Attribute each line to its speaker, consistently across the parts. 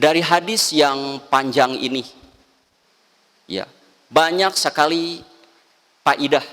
Speaker 1: Dari hadis yang panjang ini, ya, banyak sekali faidah.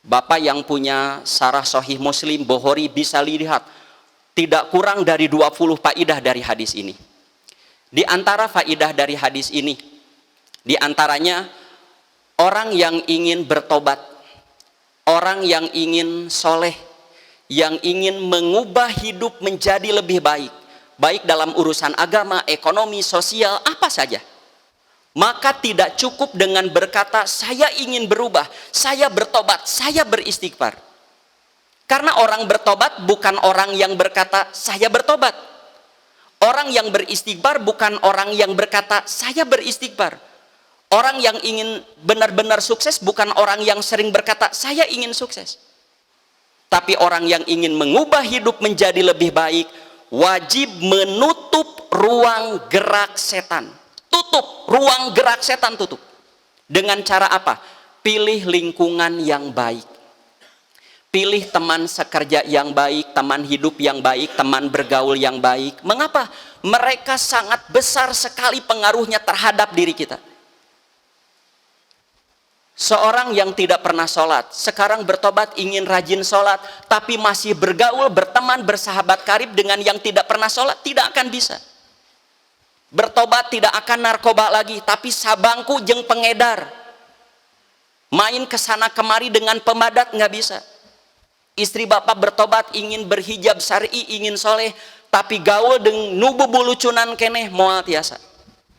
Speaker 1: Bapak yang punya Syarah Sahih Muslim Bukhari bisa lihat tidak kurang dari 20 faidah dari hadis ini. Di antara faidah dari hadis ini, di antaranya orang yang ingin bertobat, orang yang ingin soleh, yang ingin mengubah hidup menjadi lebih baik, baik dalam urusan agama, ekonomi, sosial, apa saja. Maka tidak cukup dengan berkata, saya ingin berubah, saya bertobat, saya beristighfar. Karena orang bertobat bukan orang yang berkata, saya bertobat. Orang yang beristighfar bukan orang yang berkata, saya beristighfar. Orang yang ingin benar-benar sukses bukan orang yang sering berkata, saya ingin sukses. Tapi orang yang ingin mengubah hidup menjadi lebih baik, wajib menutup ruang gerak setan. Tutup ruang gerak setan, tutup. Dengan cara apa? Pilih lingkungan yang baik. Pilih teman sekerja yang baik, teman hidup yang baik, teman bergaul yang baik. Mengapa? Mereka sangat besar sekali pengaruhnya terhadap diri kita. Seorang yang tidak pernah sholat, sekarang bertobat ingin rajin sholat, tapi masih bergaul, berteman, bersahabat karib dengan yang tidak pernah sholat, tidak akan bisa. Bertobat tidak akan narkoba lagi, tapi sabangku jeng pengedar. Main kesana kemari dengan pemadat nggak bisa. Istri bapak bertobat ingin berhijab syar'i, ingin soleh, tapi gaul dengan nubu bulucunan keneh moal tiasa.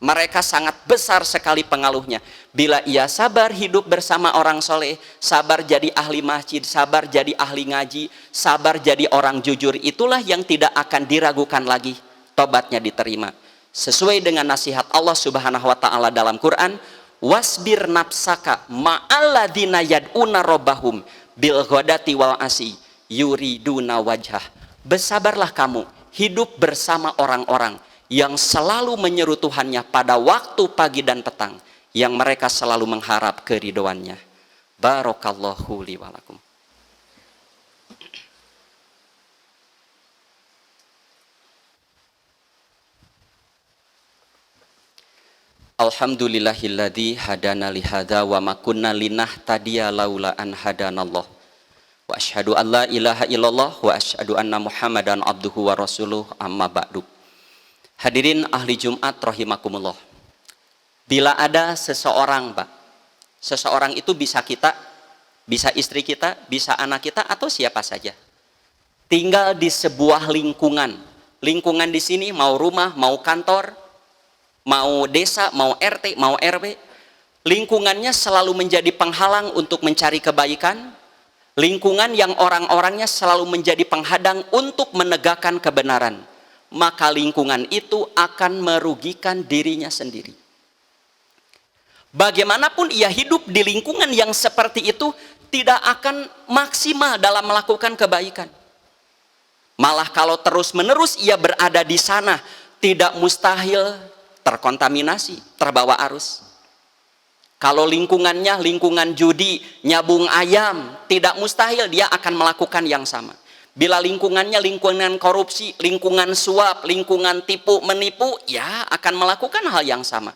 Speaker 1: Mereka sangat besar sekali pengaruhnya. Bila ia sabar hidup bersama orang soleh, sabar jadi ahli masjid, sabar jadi ahli ngaji, sabar jadi orang jujur, itulah yang tidak akan diragukan lagi tobatnya diterima. Sesuai dengan nasihat Allah Subhanahu wa taala dalam Quran, wasbir nafsaka ma'alladzina yad'una rabbahum bil ghadati wal asi yuriduna wajhah. Bersabarlah kamu hidup bersama orang-orang yang selalu menyeru Tuhannya pada waktu pagi dan petang, yang mereka selalu mengharap keridhoannya. Barakallahu li wa lakum. Alhamdulillahilladzi hadana li hadza wa ma kunna linahtadiya laula an hadanallah. Wa asyhadu an la ilaha illallah wa asyhadu anna Muhammadan abduhu wa rasuluh, amma ba'du. Hadirin ahli Jumat rahimakumullah. Bila ada seseorang, Pak, seseorang itu bisa kita, bisa istri kita, bisa anak kita, atau siapa saja. Tinggal di sebuah lingkungan. Lingkungan di sini mau rumah, mau kantor, mau desa, mau RT, mau RW, lingkungannya selalu menjadi penghalang untuk mencari kebaikan, lingkungan yang orang-orangnya selalu menjadi penghadang untuk menegakkan kebenaran, maka lingkungan itu akan merugikan dirinya sendiri. Bagaimanapun ia hidup di lingkungan yang seperti itu, tidak akan maksimal dalam melakukan kebaikan. Malah kalau terus-menerus ia berada di sana, tidak mustahil terkontaminasi, terbawa arus. Kalau lingkungannya lingkungan judi, nyabung ayam, tidak mustahil dia akan melakukan yang sama. Bila lingkungannya lingkungan korupsi, lingkungan suap, lingkungan tipu menipu, ya akan melakukan hal yang sama.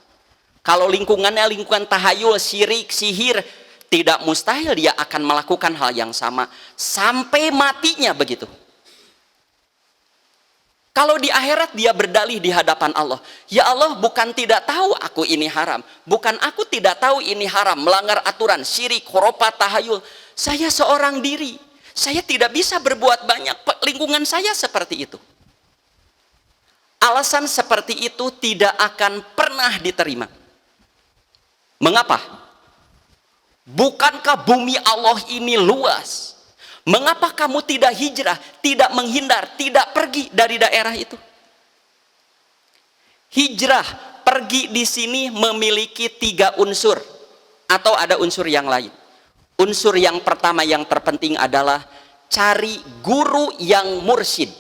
Speaker 1: Kalau lingkungannya lingkungan tahayul, syirik, sihir, tidak mustahil dia akan melakukan hal yang sama sampai matinya begitu. Kalau di akhirat dia berdalih di hadapan Allah, ya Allah, bukan tidak tahu aku ini haram, bukan aku tidak tahu ini haram, melanggar aturan, syirik, khurafat, tahayul. Saya seorang diri, saya tidak bisa berbuat banyak, lingkungan saya seperti itu. Alasan seperti itu tidak akan pernah diterima. Mengapa? Bukankah bumi Allah ini luas? Mengapa kamu tidak hijrah, tidak menghindar, tidak pergi dari daerah itu? Hijrah, pergi di sini memiliki 3 unsur, atau ada unsur yang lain. Unsur yang pertama yang terpenting adalah cari guru yang mursyid,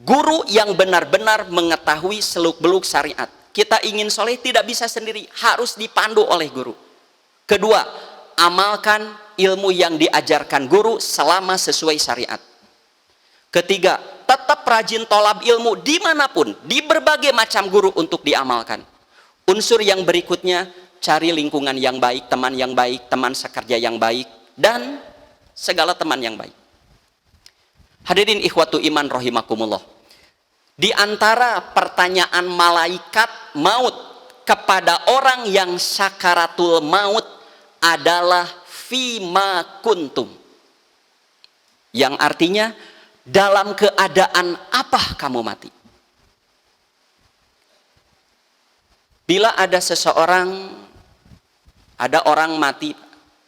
Speaker 1: guru yang benar-benar mengetahui seluk-beluk syariat. Kita ingin soleh tidak bisa sendiri, harus dipandu oleh guru. Kedua, amalkan ilmu yang diajarkan guru selama sesuai syariat. Ketiga, tetap rajin tolab ilmu dimanapun, di berbagai macam guru untuk diamalkan. Unsur yang berikutnya, cari lingkungan yang baik, teman sekerja yang baik, dan segala teman yang baik. Hadirin ikhwatu iman rahimakumullah. Di antara pertanyaan malaikat maut kepada orang yang sakaratul maut adalah fima kuntum. Yang artinya, dalam keadaan apa kamu mati? Bila ada orang mati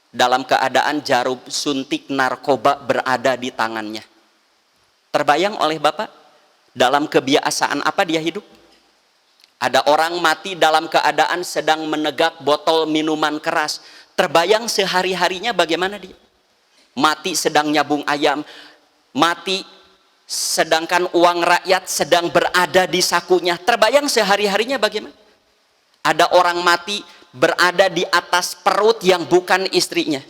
Speaker 1: dalam keadaan jarum suntik narkoba berada di tangannya. Terbayang oleh Bapak, dalam kebiasaan apa dia hidup? Ada orang mati dalam keadaan sedang menegak botol minuman keras. Terbayang sehari-harinya bagaimana dia? Mati sedang nyabung ayam, mati sedangkan uang rakyat sedang berada di sakunya. Terbayang sehari-harinya bagaimana? Ada orang mati berada di atas perut yang bukan istrinya.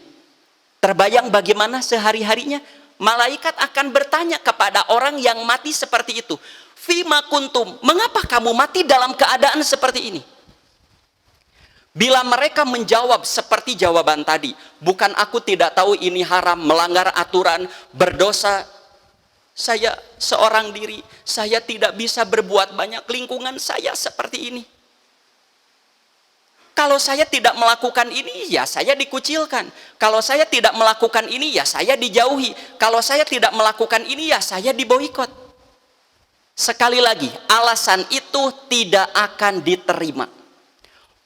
Speaker 1: Terbayang bagaimana sehari-harinya? Malaikat akan bertanya kepada orang yang mati seperti itu, fima kuntum, mengapa kamu mati dalam keadaan seperti ini? Bila mereka menjawab seperti jawaban tadi, bukan aku tidak tahu ini haram, melanggar aturan, berdosa, saya seorang diri, saya tidak bisa berbuat banyak, lingkungan saya seperti ini. Kalau saya tidak melakukan ini, ya saya dikucilkan. Kalau saya tidak melakukan ini, ya saya dijauhi. Kalau saya tidak melakukan ini, ya saya diboikot. Sekali lagi, alasan itu tidak akan diterima.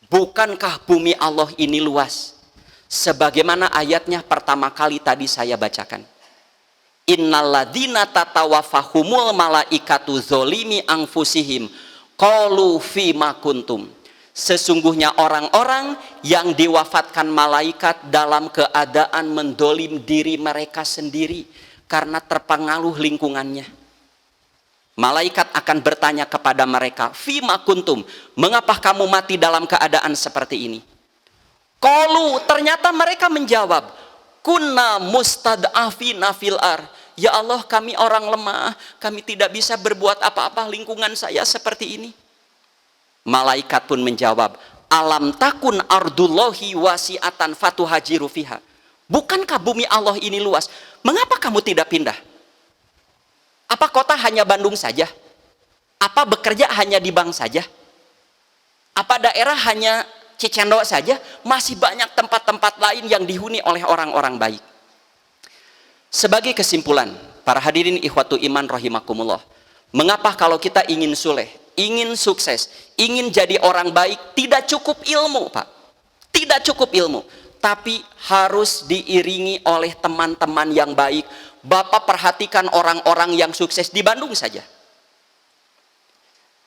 Speaker 1: Bukankah bumi Allah ini luas? Sebagaimana ayatnya pertama kali tadi saya bacakan. Innalladzina tatawafahumul malaikatu zolimi anfusihim qalu fima kuntum. Sesungguhnya orang-orang yang diwafatkan malaikat dalam keadaan mendolim diri mereka sendiri karena terpengaruh lingkungannya. Malaikat akan bertanya kepada mereka, fima kuntum, mengapa kamu mati dalam keadaan seperti ini? Qalu, ternyata mereka menjawab, kunna mustad'afina fil ar. Ya Allah, kami orang lemah, kami tidak bisa berbuat apa-apa, lingkungan saya seperti ini. Malaikat pun menjawab, alam takun ardullahi wasi'atan fatuhajiru fiha. Bukankah bumi Allah ini luas? Mengapa kamu tidak pindah? Apa kota hanya Bandung saja? Apa bekerja hanya di bank saja? Apa daerah hanya Cicendo saja? Masih banyak tempat-tempat lain yang dihuni oleh orang-orang baik. Sebagai kesimpulan, para hadirin ikhwatu iman rahimakumullah, mengapa kalau kita ingin suleh, ingin sukses, ingin jadi orang baik, tidak cukup ilmu, Pak. Tidak cukup ilmu, tapi harus diiringi oleh teman-teman yang baik. Bapak perhatikan orang-orang yang sukses di Bandung saja.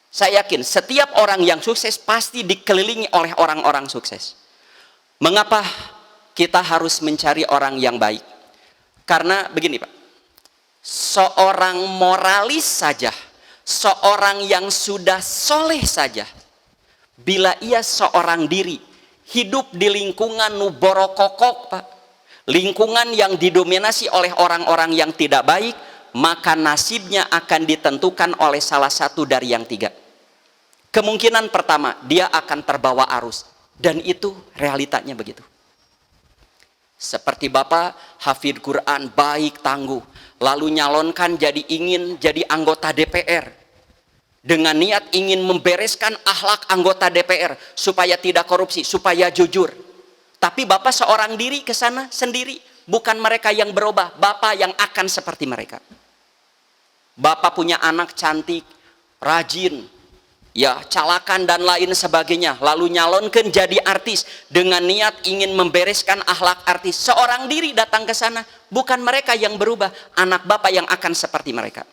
Speaker 1: Saya yakin setiap orang yang sukses pasti dikelilingi oleh orang-orang sukses. Mengapa kita harus mencari orang yang baik? Karena begini, Pak. Seorang moralis saja, seorang yang sudah soleh saja, bila ia seorang diri hidup di lingkungan nuborokokok, Pak, lingkungan yang didominasi oleh orang-orang yang tidak baik, maka nasibnya akan ditentukan oleh salah satu dari yang tiga. Kemungkinan pertama, dia akan terbawa arus, dan itu realitanya begitu. Seperti Bapak hafid Quran, baik, tangguh, lalu nyalonkan ingin jadi anggota DPR dengan niat ingin membereskan akhlak anggota DPR supaya tidak korupsi, supaya jujur. Tapi Bapak seorang diri ke sana sendiri, bukan mereka yang berubah, Bapak yang akan seperti mereka. Bapak punya anak cantik, rajin, ya calakan dan lain sebagainya, lalu nyalonkan jadi artis dengan niat ingin membereskan akhlak artis. Seorang diri datang ke sana, bukan mereka yang berubah, anak Bapak yang akan seperti mereka.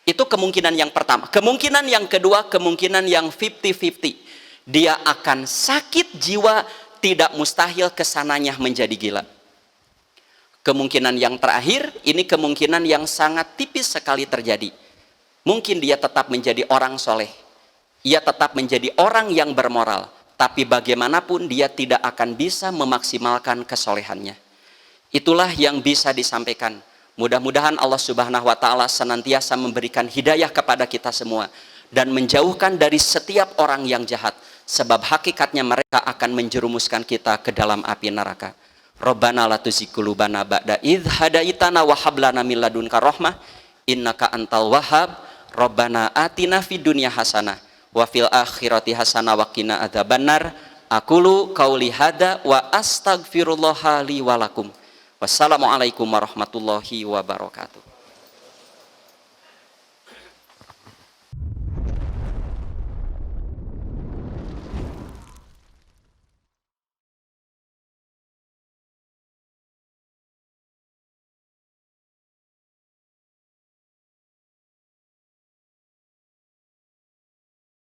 Speaker 1: Itu kemungkinan yang pertama. Kemungkinan yang kedua, kemungkinan yang 50-50. Dia akan sakit jiwa, tidak mustahil kesananya menjadi gila. Kemungkinan yang terakhir, ini kemungkinan yang sangat tipis sekali terjadi. Mungkin dia tetap menjadi orang soleh, ia tetap menjadi orang yang bermoral, tapi bagaimanapun dia tidak akan bisa memaksimalkan kesolehannya. Itulah yang bisa disampaikan Mudah-mudahan Allah Subhanahu wa taala senantiasa memberikan hidayah kepada kita semua dan menjauhkan dari setiap orang yang jahat, sebab hakikatnya mereka akan menjerumuskan kita ke dalam api neraka. Rabbana la tuzigh qulubana ba'da idh hadaitana wa hab lana min ladunka rahmah innaka antal wahhab. Rabbana atina fid dunya hasanah wa fil akhirati hasanah wa qina adzabannar. Aqulu qauli hadza wa astaghfirullaha li wa lakum. Wassalamualaikum warahmatullahi wabarakatuh.